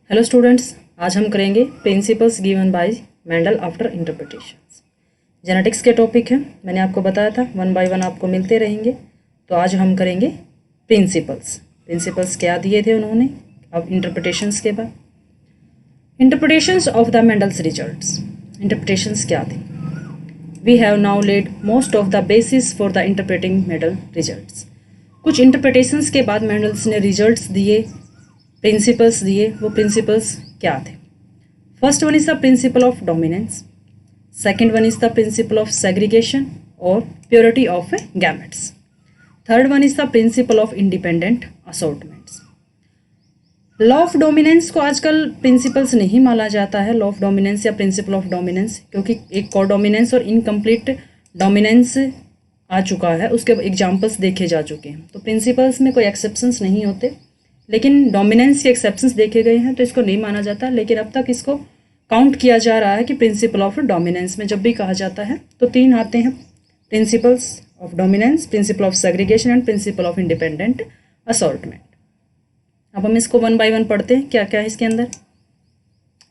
Hello students, आज हम करेंगे principles given by Mendel after interpretations. Genetics के टॉपिक है, मैंने आपको बताया था 1 बाय 1 आपको मिलते रहेंगे। तो आज हम करेंगे प्रिंसिपल्स क्या दिए थे उन्होंने अब इंटरप्रिटेशंस के बाद। Interpretations of the Mendel's results, interpretations क्या थे। We have now laid most of the basis for the interpreting Mendel results. कुछ इंटरप्रिटेशंस के बाद मेंडल्स ने रिजल्ट्स दिए, प्रिंसिपल्स दिए। वो प्रिंसिपल्स क्या थे। First one is the principle of dominance, second one is the principle of segregation और purity of gametes, third one is the principle of independent assortments. Law of dominance को आजकल principles नहीं माना जाता है, लॉ ऑफ डोमिनेंस या principle of dominance, क्योंकि एक कोडोमिनेंस और इनकम्प्लीट डोमिनेंस आ चुका है, उसके एग्जाम्पल्स देखे जा चुके हैं। तो प्रिंसिपल्स में कोई एक्सेप्शंस नहीं होते, लेकिन डोमिनेंस के एक्सेप्शंस देखे गए हैं, तो इसको नहीं माना जाता। लेकिन अब तक इसको काउंट किया जा रहा है कि प्रिंसिपल ऑफ डोमिनेंस में जब भी कहा जाता है तो 3 आते हैं, principles of dominance, principal of segregation and principal of independent assortment. अब हम इसको 1 बाय 1 पढ़ते हैं, क्या क्या है इसके अंदर।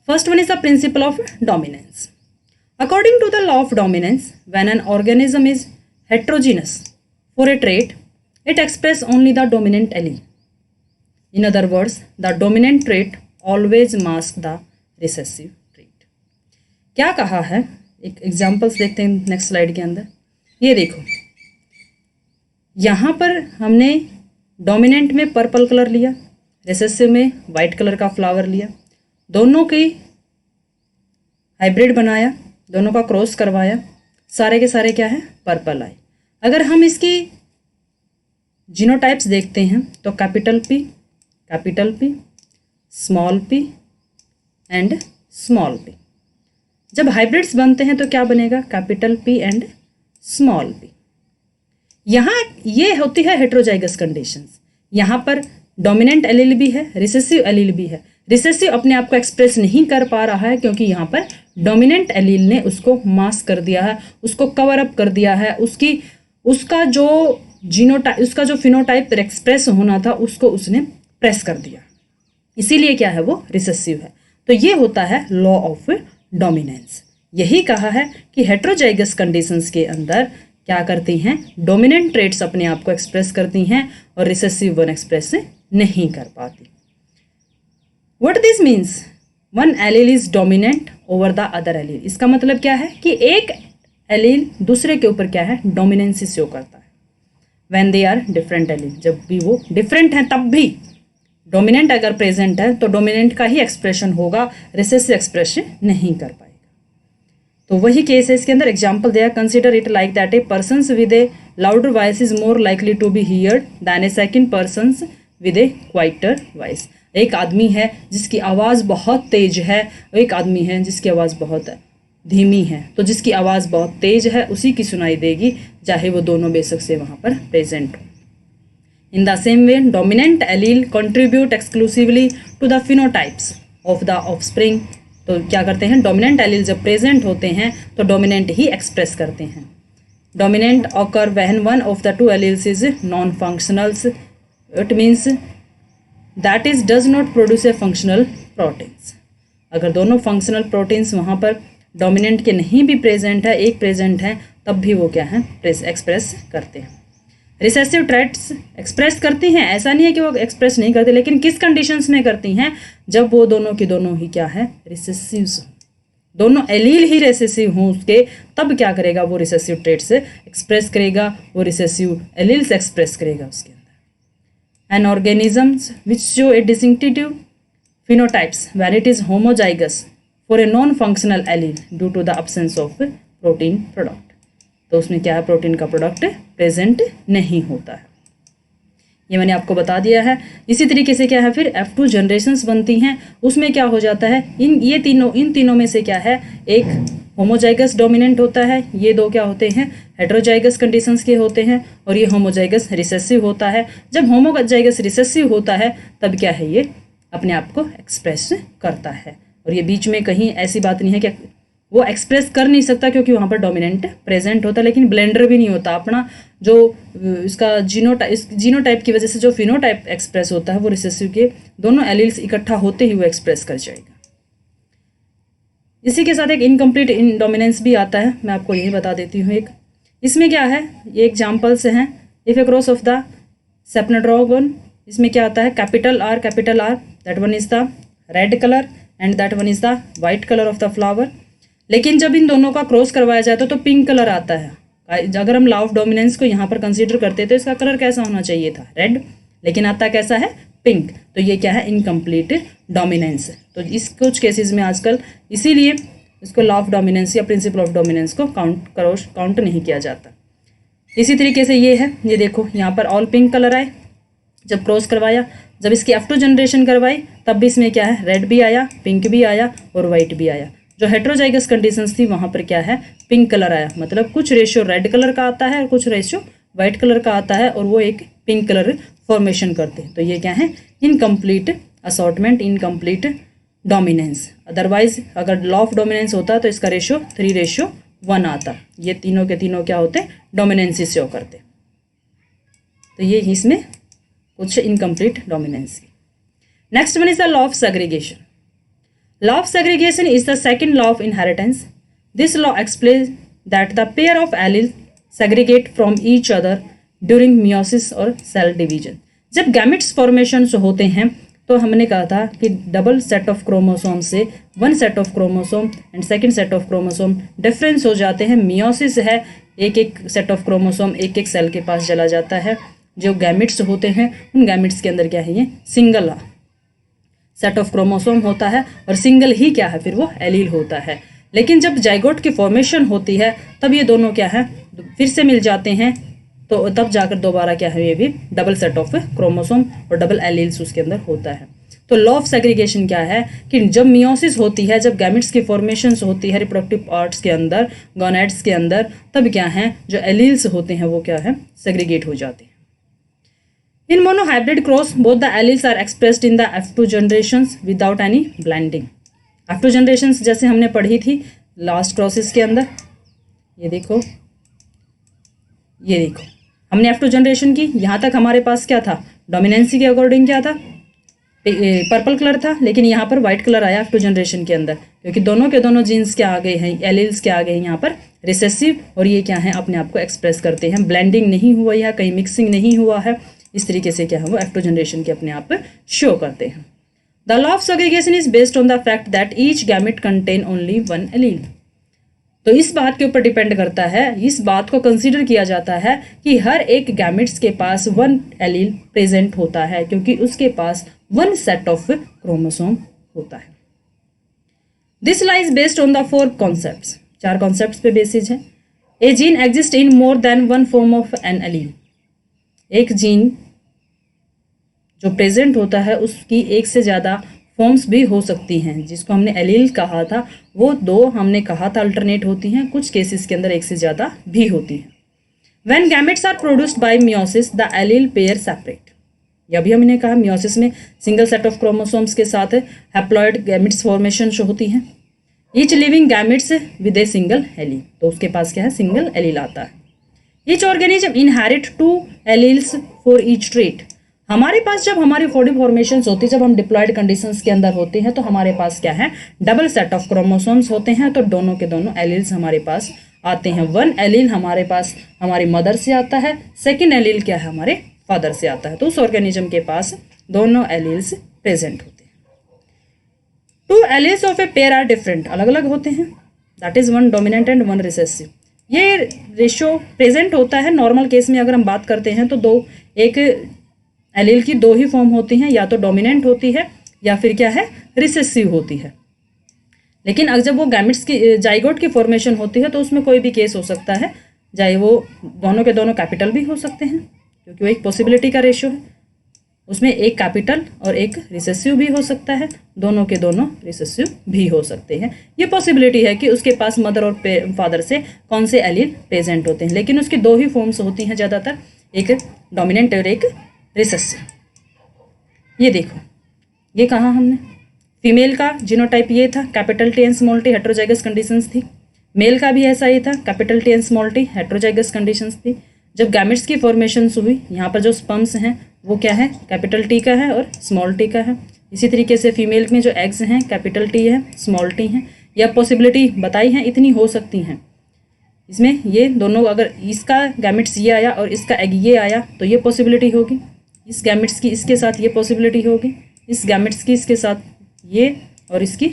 First one is the principle of dominance. According to the law of dominance, when an organism is heterogenous for a trait, it express only the dominant allele. In other words, the dominant trait always masks the recessive trait. क्या कहा है, एक examples देखते हैं next slide के अंदर। ये देखो, यहाँ पर हमने डोमिनेंट में पर्पल कलर लिया, रिसेसिव में वाइट कलर का फ्लावर लिया, दोनों की हाइब्रिड बनाया, दोनों का क्रॉस करवाया, सारे के सारे क्या है, पर्पल आए। अगर हम इसकी जीनोटाइप्स देखते हैं तो capital P, small p and small p। जब हाइब्रिड्स बनते हैं तो क्या बनेगा, capital P and small p। यहाँ ये होती है हेट्रोजाइगस कंडीशंस। यहाँ पर डोमिनेंट एलील भी है, रिसेसिव एलील भी है। रिसेसिव अपने आप को एक्सप्रेस नहीं कर पा रहा है क्योंकि यहाँ पर डोमिनेंट एलील ने उसको मास्क कर दिया है, उसको कवर अप कर दिया है, उसका जो फिनोटाइप एक्सप्रेस होना था उसको उसने प्रेस कर दिया, इसीलिए क्या है, वो रिसेसिव है। तो ये होता है लॉ ऑफ डोमिनेंस। यही कहा है कि हेट्रोजाइगस कंडीशंस के अंदर क्या करती हैं, डोमिनेंट ट्रेट्स अपने आप को एक्सप्रेस करती हैं और रिसेसिव वन एक्सप्रेस नहीं कर पाती। What this means, one allele is dominant over the other allele. इसका मतलब क्या है कि एक एलील दूसरे के ऊपर क्या है, डोमिनेंसी शो करता है। When they are different allele, जब भी वो डिफरेंट हैं तब भी डोमिनेंट अगर प्रेजेंट है तो डोमिनेंट का ही एक्सप्रेशन होगा, रिसेसिव एक्सप्रेशन नहीं कर पाएगा। तो वही केस है इसके अंदर। एग्जांपल दिया, consider it like that a person's with a louder voice is more likely to be heard than a second person's with a quieter voice. एक आदमी है जिसकी आवाज़ बहुत तेज है, एक आदमी है जिसकी आवाज़ बहुत धीमी है, तो जिसकी आवाज़ बहुत तेज है उसी की सुनाई देगी, चाहे वो दोनों बेशक से वहाँ पर प्रेजेंट हो। In the same way, dominant allele contribute exclusively to the phenotypes of the offspring। तो क्या करते हैं, डोमिनेंट एलील जब प्रेजेंट होते हैं तो डोमिनेंट ही एक्सप्रेस करते हैं। Dominant occur when one of the two alleles is non functionals, it means that is does not produce a functional proteins. अगर दोनों फंक्शनल प्रोटीन्स वहाँ पर डोमिनेंट के नहीं भी प्रेजेंट है, एक प्रेजेंट है, तब भी वो क्या है, एक्सप्रेस करते हैं। रिसेसिव ट्रेट्स एक्सप्रेस करती हैं, ऐसा नहीं है कि वो एक्सप्रेस नहीं करती, लेकिन किस कंडीशंस में करती हैं, जब वो दोनों की दोनों ही क्या है, रिसेसिव, दोनों एलील ही रिसेसिव हों उसके, तब क्या करेगा, वो रिसेसिव ट्रेट्स एक्सप्रेस करेगा, वो रिसेसिव एलील्स एक्सप्रेस करेगा उसके अंदर। An organisms which show a distinctive phenotypes when it is homozygous for a non functional allele due to the absence of protein product. तो उसमें क्या है, प्रोटीन का प्रोडक्ट प्रेजेंट नहीं होता है। ये मैंने आपको बता दिया है। इसी तरीके से क्या है, फिर F2 जनरेशन्स बनती हैं, उसमें क्या हो जाता है, इन तीनों में से क्या है, एक होमोजाइगस डोमिनेंट होता है, ये दो क्या होते हैं, हेट्रोजाइगस कंडीशंस के होते हैं, और ये होमोजाइगस रिसेसिव होता है। जब होमोजाइगस रिसेसिव होता है तब क्या है, ये अपने आप को एक्सप्रेस करता है। और ये बीच में कहीं ऐसी बात नहीं है कि वो एक्सप्रेस कर नहीं सकता क्योंकि वहाँ पर डोमिनेंट प्रेजेंट होता है, लेकिन ब्लेंडर भी नहीं होता। अपना जो इसका जीनोटाइप की वजह से जो फिनोटाइप एक्सप्रेस होता है वो रिसेसिव के दोनों एलील्स इकट्ठा होते ही वो एक्सप्रेस कर जाएगा। इसी के साथ एक इनकम्प्लीट डोमिनेंस भी आता है, मैं आपको यही बता देती हूँ। एक इसमें क्या है, ये एग्जाम्पल्स हैं। If A cross of the Snapdragon, इसमें क्या आता है, capital are that one is the red colour and that one is the white colour of the flower. लेकिन जब इन दोनों का क्रॉस करवाया जाए तो पिंक कलर आता है। अगर हम लॉ ऑफ डोमिनेंस को यहाँ पर कंसीडर करते तो इसका कलर कैसा होना चाहिए था, रेड, लेकिन आता कैसा है, पिंक। तो ये क्या है, इनकम्प्लीट डोमिनेंस। तो इस कुछ केसेस में आजकल इसीलिए इसको लॉ ऑफ डोमिनेंस या प्रिंसिपल ऑफ डोमिनेंस को काउंट नहीं किया जाता। इसी तरीके से ये है, ये देखो यहाँ पर ऑल पिंक कलर आए जब क्रॉस करवाया। जब इसकी F2 जनरेशन करवाई तब भी इसमें क्या है, रेड भी आया, पिंक भी आया और वाइट भी आया। जो हेट्रोजाइगस कंडीशंस थी वहाँ पर क्या है, पिंक कलर आया। मतलब कुछ रेशियो रेड कलर का आता है और कुछ रेशियो वाइट कलर का आता है और वो एक पिंक कलर फॉर्मेशन करते हैं। तो ये क्या है, incomplete assortment, incomplete dominance. Otherwise अगर लॉ ऑफ डोमिनेंस होता तो इसका रेशियो 3:1 आता। ये तीनों के तीनों क्या होते, डोमिनेंसी शो करते। तो ये इसमें कुछ incomplete dominance. Next one is the law of segregation. Law of segregation is the second law of inheritance. This law explains that the pair of alleles segregate from each other during meiosis और cell division. जब gametes formations होते हैं तो हमने कहा था कि double set of chromosome से one set of chromosome and second set of chromosome difference हो जाते हैं। मियोसिस है, एक एक सेट ऑफ क्रोमोसोम एक एक सेल के पास चला जाता है। जो गैमेट्स होते हैं उन गैमेट्स के अंदर क्या है, ये सिंगल सेट ऑफ क्रोमोसोम होता है और सिंगल ही क्या है, फिर वो एलील होता है। लेकिन जब जाइगोट की फॉर्मेशन होती है तब ये दोनों क्या है, फिर से मिल जाते हैं। तो तब जाकर दोबारा क्या है, ये भी डबल सेट ऑफ क्रोमोसोम और डबल एलील्स उसके अंदर होता है। तो लॉ ऑफ सेग्रीगेशन क्या है कि जब मियोसिस होती है, जब गैमेट्स की फॉर्मेशन होती है रिप्रोडक्टिव पार्ट्स के अंदर, गोनैड्स के अंदर, तब क्या है, जो एलील्स होते हैं वो क्या है, सेग्रीगेट हो जाते हैं। In monohybrid cross, both the alleles are expressed in the F2 generations without any blending. F2 generations जैसे हमने पढ़ी थी लास्ट क्रॉसेस के अंदर। ये देखो हमने F2 जनरेशन की, यहाँ तक हमारे पास क्या था, डोमिनेंसी के अकॉर्डिंग क्या था, पर्पल कलर था। लेकिन यहाँ पर व्हाइट कलर आया F2 जनरेशन के अंदर, क्योंकि दोनों के दोनों जीन्स क्या आ गए हैं, एलील्स क्या आ गए हैं यहाँ पर, रिसेसिव, और ये क्या है, अपने आप को एक्सप्रेस करते हैं। ब्लेंडिंग नहीं हुआ है, कहीं मिक्सिंग नहीं हुआ है। इस तरीके से क्या है, वो F2 जनरेशन के अपने आप शो करते हैं। The law of segregation is based on the fact that each gamete contain only one allele. तो इस बात के ऊपर डिपेंड करता है, इस बात को कंसीडर किया जाता है कि हर एक गैमेट्स के पास वन एलील प्रेजेंट होता है, क्योंकि उसके पास वन सेट ऑफ क्रोमोसोम होता है। This law is based on the 4 concepts, 4 concepts पे बेसिस है। A gene exist in more than one form of an allele. एक जीन जो प्रेजेंट होता है उसकी एक से ज़्यादा फॉर्म्स भी हो सकती हैं, जिसको हमने एलील कहा था, वो 2 हमने कहा था अल्टरनेट होती हैं, कुछ केसेस के अंदर एक से ज़्यादा भी होती हैं। When gametes are produced by meiosis the allele pair separate. यह भी हमने कहा मियोसिस में सिंगल सेट ऑफ क्रोमोसोम्स के साथ हैप्लॉइड गैमेट्स फॉर्मेशन होती हैं। Each living gametes with a single allele, तो उसके पास क्या है, सिंगल एलील आता है। Each organism inherit 2 alleles for each trait. हमारे पास जब हमारी बॉडी फॉर्मेशन होती है, जब हम डिप्लॉयड कंडीशंस के अंदर होते हैं, तो हमारे पास क्या है, डबल सेट ऑफ क्रोमोसोम्स होते हैं। तो दोनों के दोनों एलील्स हमारे पास आते हैं। वन एलील हमारे पास हमारी मदर से आता है, सेकेंड एलील क्या है, हमारे फादर से आता है। तो उस ऑर्गेनिज्म के पास दोनों एलील्स प्रेजेंट होते हैं। 2 alleles of a pair are different, अलग अलग होते हैं। That is one dominant and one recessive. ये रेशियो प्रेजेंट होता है। नॉर्मल केस में अगर हम बात करते हैं तो एक एलील की 2 ही फॉर्म होती हैं, या तो डोमिनेंट होती है या फिर क्या है, रिसेसिव होती है। लेकिन अगर जब वो गैमेट्स की जाइगोट की फॉर्मेशन होती है तो उसमें कोई भी केस हो सकता है, चाहे वो दोनों के दोनों कैपिटल भी हो सकते हैं, क्योंकि वो एक पॉसिबिलिटी का रेशियो है। उसमें एक कैपिटल और एक रिसेसिव भी हो सकता है, दोनों के दोनों रिसेसिव भी हो सकते हैं। ये पॉसिबिलिटी है कि उसके पास मदर और फादर से कौन से एलील प्रेजेंट होते हैं, लेकिन उसकी 2 ही फॉर्म्स होती हैं ज़्यादातर, एक डोमिनेंट और एक रिसेसिव। ये देखो, ये कहा हमने फीमेल का जीनोटाइप ये था, capital T and small T, heterozygous conditions थी। मेल का भी ऐसा ही था, capital T and small T, heterozygous conditions थी। जब गैमेट्स की फॉर्मेशन हुई, यहाँ पर जो स्पर्म्स हैं वो क्या है, कैपिटल टी का है और स्मॉल टी का है। इसी तरीके से फीमेल में जो एग्स हैं कैपिटल टी है, स्मॉल टी है। यह पॉसिबिलिटी बताई हैं, इतनी हो सकती हैं इसमें। ये दोनों अगर इसका गैमेट्स ये आया और इसका एग ये आया तो ये पॉसिबिलिटी होगी, इस गैमेट्स की इसके साथ ये पॉसिबिलिटी होगी, इस गैमेट्स की इसके साथ ये और इसकी।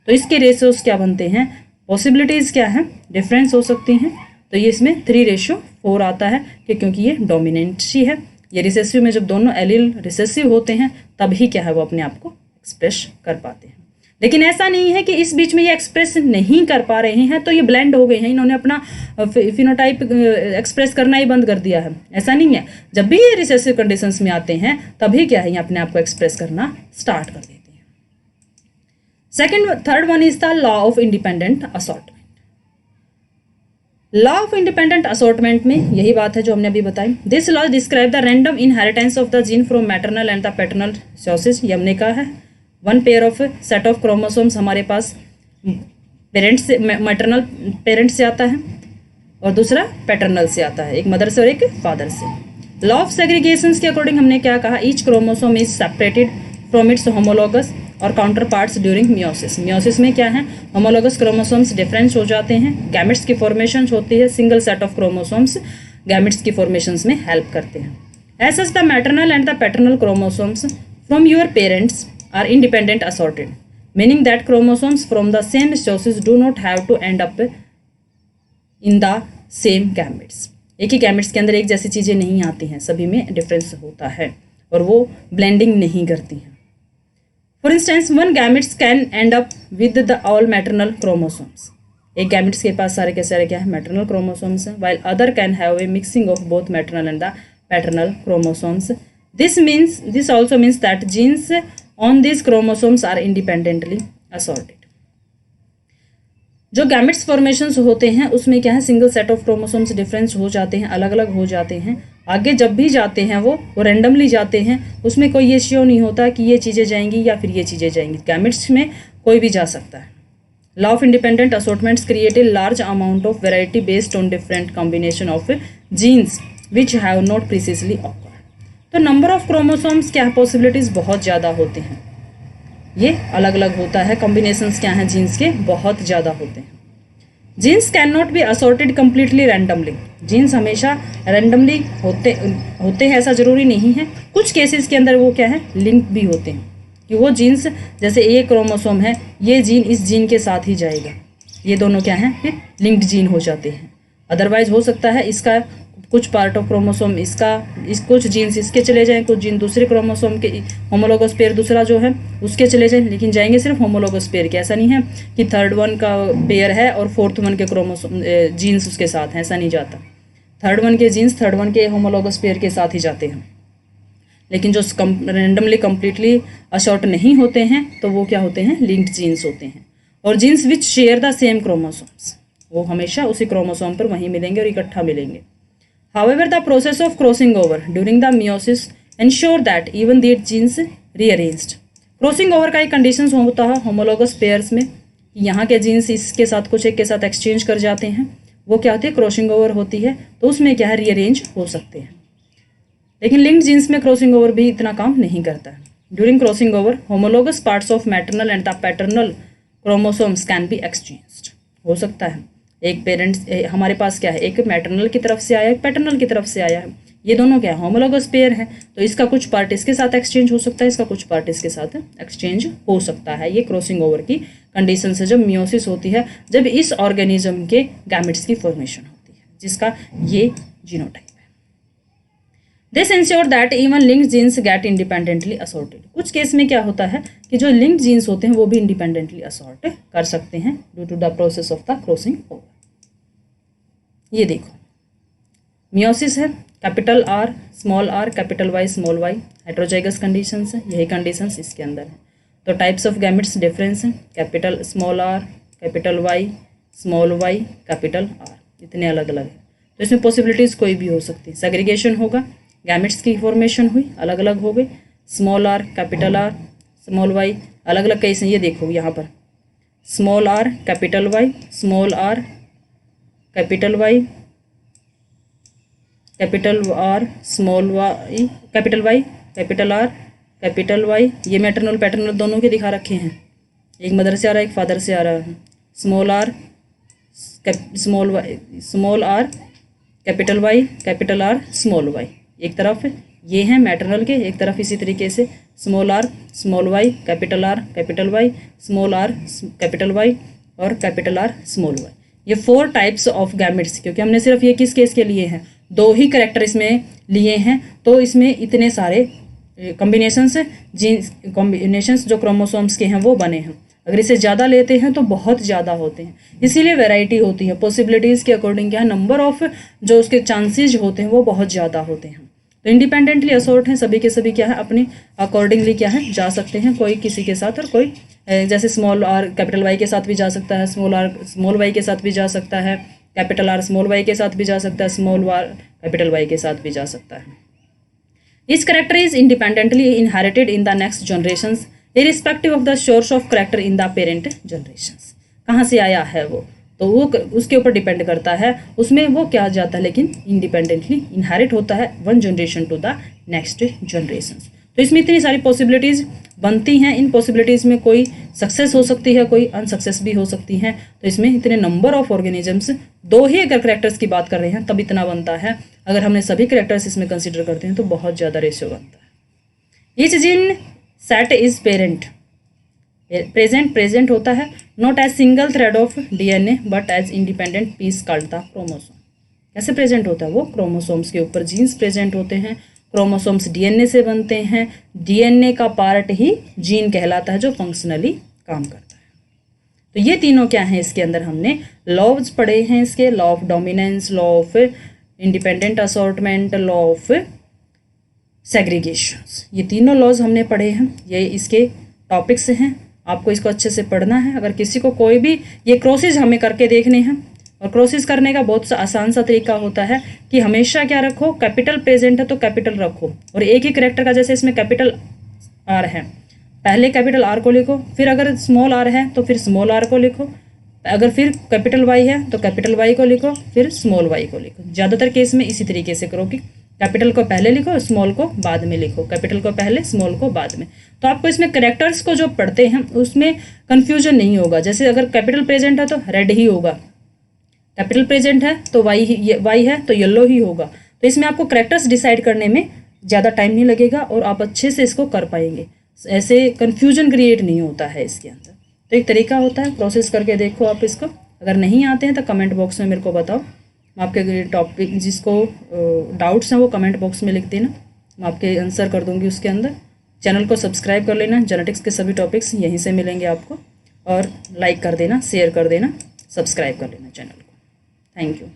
तो इसके रेशियोज क्या बनते हैं, पॉसिबिलिटीज़ क्या हैं, डिफरेंस हो सकती हैं। तो ये इसमें 3:4 आता है कि क्योंकि ये डोमिनेंसी है। ये रिसेसिव में जब दोनों एलील रिसेसिव होते हैं तभी क्या है वो अपने आप को एक्सप्रेस कर पाते हैं। लेकिन ऐसा नहीं है कि इस बीच में ये एक्सप्रेस नहीं कर पा रहे हैं तो ये ब्लेंड हो गए हैं, इन्होंने अपना फिनोटाइप एक्सप्रेस करना ही बंद कर दिया है, ऐसा नहीं है। जब भी ये रिसेसिव कंडीशंस में आते हैं तभी क्या है ये अपने आप को एक्सप्रेस करना स्टार्ट कर देते हैं। Third one is the law of independent assortment. Law of independent assortment में यही बात है जो हमने अभी बताई। This law describe the random inheritance of the gene from maternal and the paternal sources. ये हमने कहा है, one pair of set of chromosomes हमारे पास पेरेंट्स से, मैटरनल पेरेंट्स से आता है और दूसरा पैटर्नल से आता है, एक मदर से और एक फादर से। लॉ ऑफ सेग्रीगेशंस के अकॉर्डिंग हमने क्या कहा, each chromosome is separated from its homologous और counterparts during meiosis. Meiosis में क्या है, होमोलोगस क्रोमोसोम्स डिफरेंस हो जाते हैं, गैमेट्स की फॉर्मेशन होती है, single set of chromosomes gametes की फॉर्मेशंस में हेल्प करते हैं। As such the maternal and the paternal chromosomes from your parents are independent assorted, meaning that chromosomes from the same species do not have to end up in the same gametes। एक ही gametes के अंदर एक जैसी चीज़ें नहीं आती हैं, सभी में डिफरेंस होता है और वो ब्लेंडिंग नहीं करती हैं। For instance one gametes can and up with the all maternal chromosomes. एक गैमेट्स के पास सारे के सारे क्या है, मैटरनल क्रोमोसोम्स हैं, while other can have a mixing of both maternal and the paternal chromosomes। This also means that genes on these chromosomes are independently assorted। जो gametes formations होते हैं उसमें क्या है, single set of chromosomes difference हो जाते हैं, अलग अलग हो जाते हैं। आगे जब भी जाते हैं वो रैंडमली जाते हैं, उसमें कोई ये श्योर नहीं होता कि ये चीज़ें जाएंगी या फिर ये चीज़ें जाएंगी। गैमेट्स में कोई भी जा सकता है। Law of independent assortments create a large amount of variety based on different combination of genes which have not precisely occurred. तो नंबर ऑफ क्रोमोसोम्स क्या है, पॉसिबिलिटीज़ बहुत ज़्यादा होते हैं, ये अलग अलग होता है। कॉम्बिनेशंस क्या हैं जीन्स के, बहुत ज़्यादा होते हैं। Genes can not be assorted completely randomly. Genes हमेशा रैंडमली होते हैं ऐसा ज़रूरी नहीं है। कुछ केसेस के अंदर वो क्या है, लिंक भी होते हैं कि वो जीन्स, जैसे ये क्रोमोसोम है, ये जीन इस जीन के साथ ही जाएगा, ये दोनों क्या हैं, फिर लिंक्ड जीन हो जाते हैं। अदरवाइज हो सकता है इसका कुछ पार्ट ऑफ क्रोमोसोम कुछ जीन्स इसके चले जाएं, कुछ जीन दूसरे क्रोमोसोम के होमोलोगस पेयर दूसरा जो है उसके चले जाएं, लेकिन जाएंगे सिर्फ होमोलोगस पेयर के। ऐसा नहीं है कि थर्ड वन का पेयर है और फोर्थ वन के क्रोमोसोम जीन्स उसके साथ हैं, ऐसा नहीं जाता। थर्ड वन के जीन्स थर्ड वन के होमोलोगस पेयर के साथ ही जाते हैं। लेकिन जो रैंडमली कम्प्लीटली असॉर्ट नहीं होते हैं तो वो क्या होते हैं, लिंक्ड जीन्स होते हैं। और jeans which share the same chromosomes, वो हमेशा उसी क्रोमोसोम पर वहीं मिलेंगे और इकट्ठा मिलेंगे। However, the process of crossing over during the meiosis ensure that even these genes rearranged। Crossing over का एक कंडीशन होता है होमोलोगस पेयर्स में, यहाँ के जीन्स इसके साथ कुछ एक के साथ एक्सचेंज कर जाते हैं, वो क्या होती है, क्रॉसिंग ओवर होती है, तो उसमें क्या है, रीअरेंज हो सकते हैं। लेकिन लिंक्ड जीन्स में क्रॉसिंग ओवर भी इतना काम नहीं करता है। During crossing over homologous parts of maternal and the paternal chromosomes can be exchanged. हो सकता है एक पेरेंट्स हमारे पास क्या है, एक मैटरनल की तरफ से आया है, एक पैटर्नल की तरफ से आया है, ये दोनों क्या है, होमोलोगस पेयर है, तो इसका कुछ पार्ट इसके साथ एक्सचेंज हो सकता है, इसका कुछ पार्ट इसके साथ एक्सचेंज हो सकता है। ये क्रॉसिंग ओवर की कंडीशन से जब मियोसिस होती है, जब इस ऑर्गेनिज्म के गैमेट्स की फॉर्मेशन होती है, जिसका ये जीनोटाइप है। This ensure that even linked genes get independently assorted. कुछ केस में क्या होता है कि जो लिंक्ड जीन्स होते हैं वो भी इंडिपेंडेंटली असॉर्ट कर सकते हैं due to the process of the crossing over. ये देखो मियोसिस है, capital R small R, capital Y small Y, heterozygous conditions है, यही कंडीशंस इसके अंदर है। तो टाइप्स ऑफ गैमेट्स डिफरेंस हैं, capital small R, capital Y, small Y, capital R, इतने अलग अलग है। तो इसमें पॉसिबिलिटीज़ कोई भी हो सकती है। सेग्रीगेशन होगा, गैमेट्स की फॉर्मेशन हुई, अलग अलग हो गए, small R, capital R, small Y, अलग अलग केस हैं। ये देखो यहाँ पर small R capital Y, small R capital Y, capital R small Y, capital Y capital R capital Y. ये मैटरनल पैटर्नल दोनों के दिखा रखे हैं, एक मदर से आ रहा है एक फादर से आ रहा है। Small R small Y, small R capital Y capital R small Y, एक तरफ ये हैं मैटरनल के, एक तरफ इसी तरीके से small R small Y capital R capital Y, small R capital Y और कैपिटल आर स्मॉल वाई। ये 4 टाइप्स ऑफ गैमेट्स, क्योंकि हमने सिर्फ ये किस केस के लिए हैं, 2 ही करेक्टर इसमें लिए हैं, तो इसमें इतने सारे कॉम्बिनेशंस जीन्स कॉम्बिनेशंस जो क्रोमोसोम्स के हैं वो बने हैं। अगर इसे ज़्यादा लेते हैं तो बहुत ज़्यादा होते हैं, इसीलिए वैरायटी होती है। पॉसिबिलिटीज़ के अकॉर्डिंग क्या है, नंबर ऑफ जो उसके चांसेज होते हैं वो बहुत ज़्यादा होते हैं। तो इंडिपेंडेंटली असॉर्ट हैं, सभी के सभी क्या है अपनी अकॉर्डिंगली क्या है जा सकते हैं, कोई किसी के साथ और कोई जैसे स्मॉल आर कैपिटल वाई के साथ भी जा सकता है, स्मॉल आर स्मॉल वाई के साथ भी जा सकता है, कैपिटल आर स्मॉल वाई के साथ भी जा सकता है, स्मॉल आर कैपिटल वाई के साथ भी जा सकता है। Each character is independently inherited in the next generations, irrespective of the source of character in the parent generations. कहाँ से आया है वो, तो वो उसके ऊपर डिपेंड करता है, उसमें वो क्या जाता है, लेकिन इंडिपेंडेंटली इनहेरिट होता है one generation to the next generations. तो इसमें इतनी सारी पॉसिबिलिटीज़ बनती हैं, इन पॉसिबिलिटीज़ में कोई सक्सेस हो सकती है, कोई अनसक्सेस भी हो सकती हैं। तो इसमें इतने नंबर ऑफ ऑर्गेनिजम्स, 2 ही अगर करेक्टर्स की बात कर रहे हैं तब इतना बनता है, अगर हमने सभी करेक्टर्स इसमें कंसिडर करते हैं तो बहुत ज़्यादा रेशियो बनता है। Each gene set is parent present होता है, not as single thread of DNA but as independent piece called the chromosome. कैसे प्रेजेंट होता है, वो क्रोमोसोम्स के ऊपर जीन्स प्रेजेंट होते हैं, क्रोमोसोम्स DNA से बनते हैं, DNA का पार्ट ही जीन कहलाता है जो फंक्शनली काम करता है। तो ये तीनों क्या हैं, इसके अंदर हमने लॉज पढ़े हैं, इसके law of dominance, law of independent assortment, law of segregations, ये तीनों लॉज हमने पढ़े हैं, ये इसके टॉपिक्स हैं। आपको इसको अच्छे से पढ़ना है। अगर किसी को कोई भी ये क्रॉसेज हमें करके देखने हैं, और क्रॉसेज करने का बहुत सा आसान सा तरीका होता है कि हमेशा क्या रखो, कैपिटल प्रेजेंट है तो कैपिटल रखो, और एक ही करेक्टर का, जैसे इसमें कैपिटल आर है, पहले कैपिटल आर को लिखो, फिर अगर स्मॉल आर है तो फिर स्मॉल आर को लिखो, अगर फिर कैपिटल वाई है तो कैपिटल वाई को लिखो, फिर स्मॉल वाई को लिखो। ज़्यादातर केस में इसी तरीके से करो कि कैपिटल को पहले लिखो, स्मॉल को बाद में लिखो, कैपिटल को पहले स्मॉल को बाद में। तो आपको इसमें करेक्टर्स को जो पढ़ते हैं उसमें कन्फ्यूजन नहीं होगा। जैसे अगर कैपिटल प्रेजेंट है तो रेड ही होगा, कैपिटल प्रेजेंट है तो वाई है तो येलो ही होगा। तो इसमें आपको करेक्टर्स डिसाइड करने में ज़्यादा टाइम नहीं लगेगा और आप अच्छे से इसको कर पाएंगे, ऐसे कन्फ्यूजन क्रिएट नहीं होता है इसके अंदर। तो एक तरीका होता है, प्रोसेस करके देखो आप इसको। अगर नहीं आते हैं तो कमेंट बॉक्स में मेरे को बताओ, मैं आपके टॉपिक जिसको डाउट्स हैं वो कमेंट बॉक्स में लिख देना, मैं आपके आंसर कर दूंगी उसके अंदर। चैनल को सब्सक्राइब कर लेना, जेनेटिक्स के सभी टॉपिक्स यहीं से मिलेंगे आपको, और लाइक कर देना, शेयर कर देना, सब्सक्राइब कर लेना चैनल को। Thank you.